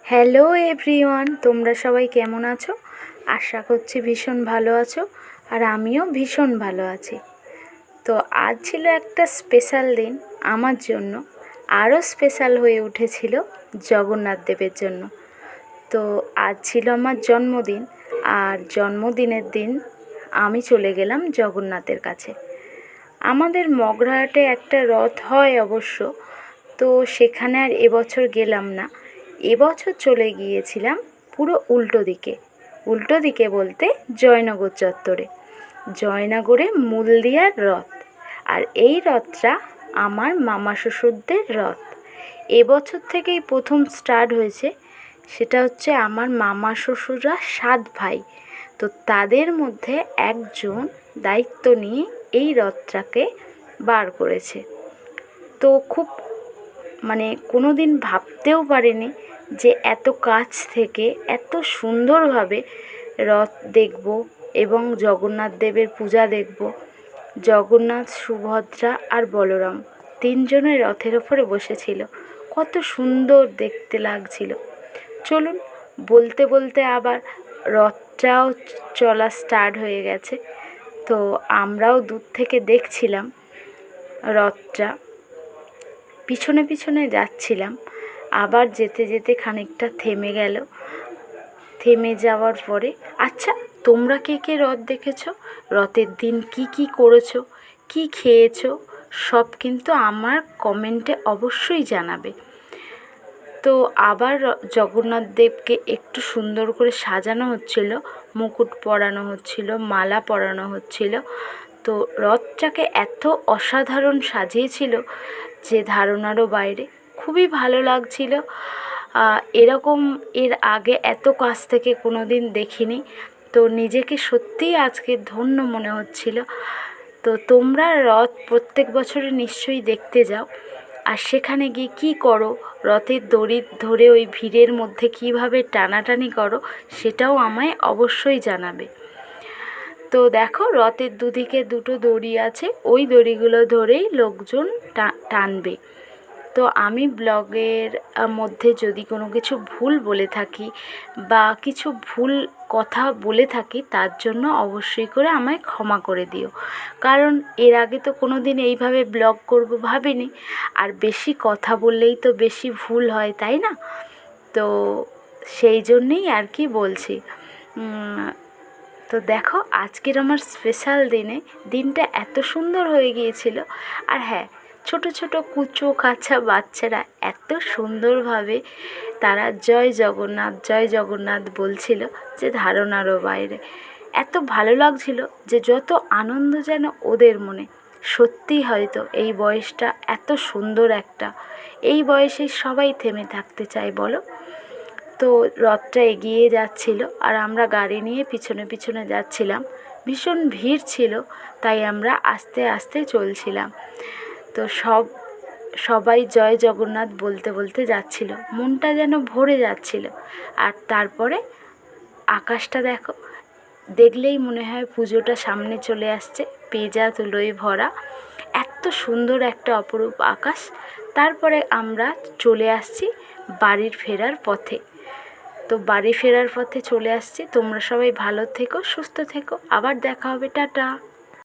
Hello everyone, তোমরা সবাই কেমন আছো? আশা করছি ভীষণ ভালো আছো, আর আমিও ভীষণ ভালো আছি। তো আজ ছিল একটা স্পেশাল দিন আমার জন্য, আরও স্পেশাল হয়ে উঠেছিল জগন্নাথ দেবের জন্য। তো আজ ছিল আমার জন্মদিন, আর জন্মদিনের দিন আমি চলে গেলাম জগন্নাথের কাছে। আমাদের মগরাহাটে একটা রথ হয় অবশ্য, তো সেখানে আর এবছর গেলাম না। এবছর চলে গিয়েছিলাম পুরো উল্টো দিকে বলতে জয়নগর চত্বরে। জয়নগরে মূলদিয়ার রথ, আর এই রথটা আমার মামা শ্বশুরদের রথ। এবছর থেকেই প্রথম স্টার্ট হয়েছে। সেটা হচ্ছে আমার মামা শ্বশুররা 7 ভাই, তো তাদের মধ্যে একজন দায়িত্ব নিয়ে এই রথটাকে বার করেছে। তো খুব কোনো দিন ভাবতেও পারিনি যে এত কাছ থেকে এত সুন্দরভাবে রথ দেখব এবং জগন্নাথ দেবের পূজা দেখব। জগন্নাথ, সুভদ্রা আর বলরাম তিনজনের রথের ওপরে বসেছিল, কত সুন্দর দেখতে লাগছিল। চলুন, বলতে বলতে আবার রথটাও চলা স্টার্ট হয়ে গেছে। তো আমরাও দূর থেকে দেখছিলাম রথটা, পিছনে পিছনে যাচ্ছিলাম। আবার যেতে যেতে খানিকটা থেমে গেল। থেমে যাওয়ার পরে, আচ্ছা, তোমরা কে কে রথ দেখেছো? রথের দিন কি কি করেছো, কি খেয়েছো, সব কিন্তু আমার কমেন্টে অবশ্যই জানাবে। তো আবার জগন্নাথ দেবকে একটু সুন্দর করে সাজানো হচ্ছিল, মুকুট পরানো হচ্ছিল, মালা পরানো হচ্ছিল। তো রথটাকে এত অসাধারণ সাজিয়েছিল যে ধারণারও বাইরে, খুবই ভালো লাগছিল। এরকম এর আগে এত কাছ থেকে কোনো দিন দেখিনি। তো নিজেকে সত্যিই আজকে ধন্য মনে হচ্ছিল। তো তোমরা রথ প্রত্যেক বছরে নিশ্চয়ই দেখতে যাও, আর সেখানে গিয়ে কী করো, রথের দড়ি ধরে ওই ভিড়ের মধ্যে কীভাবে টানাটানি করো, সেটাও আমায় অবশ্যই জানাবে। তো দেখো, রথের দুদিকে দুটো দড়ি আছে, ওই দড়িগুলো ধরেই লোকজন টানবে। তো আমি ব্লগের মধ্যে যদি কোনো কিছু ভুল বলে থাকি বা কিছু ভুল কথা বলে থাকি, তার জন্য অবশ্যই করে আমায় ক্ষমা করে দিও। কারণ এর আগে তো কোনো দিন এইভাবে ব্লগ করব ভাবিনি, আর বেশি কথা বললেই তো বেশি ভুল হয়, তাই না? তো সেই জন্যেই আর কি বলছি। তো দেখো, আজকের আমার স্পেশাল দিনটা এত সুন্দর হয়ে গিয়েছিল। আর হ্যাঁ, ছোট ছোট কুচো কাঁচা বাচ্চারা এত সুন্দরভাবে তারা জয় জগন্নাথ বলছিল যে ধারণারও বাইরে। এত ভালো লাগছিল যে যত আনন্দ যেন ওদের মনে। সত্যি হয়তো এই বয়সটা এত সুন্দর একটা, এই বয়সে সবাই থেমে থাকতে চায়, বলো? তো রথটা এগিয়ে যাচ্ছিল, আর আমরা গাড়ি নিয়ে পিছনে পিছনে যাচ্ছিলাম। ভীষণ ভিড় ছিল, তাই আমরা আস্তে আস্তে চলছিলাম। তো সবাই জয় জগন্নাথ বলতে বলতে যাচ্ছিল, মনটা যেন ভরে যাচ্ছিল। আর তারপরে আকাশটা দেখো, দেখলেই মনে হয় পুজোটা সামনে চলে আসছে, পেঁজা তুলোয় ভরা, এত সুন্দর একটা অপরূপ আকাশ। তারপরে আমরা চলে আসছি বাড়ির ফেরার পথে। তো বাড়ি ফেরার পথে চলে আসছি। তোমরা সবাই ভালো থেকো, সুস্থ থেকো, আবার দেখা হবে, টাটা।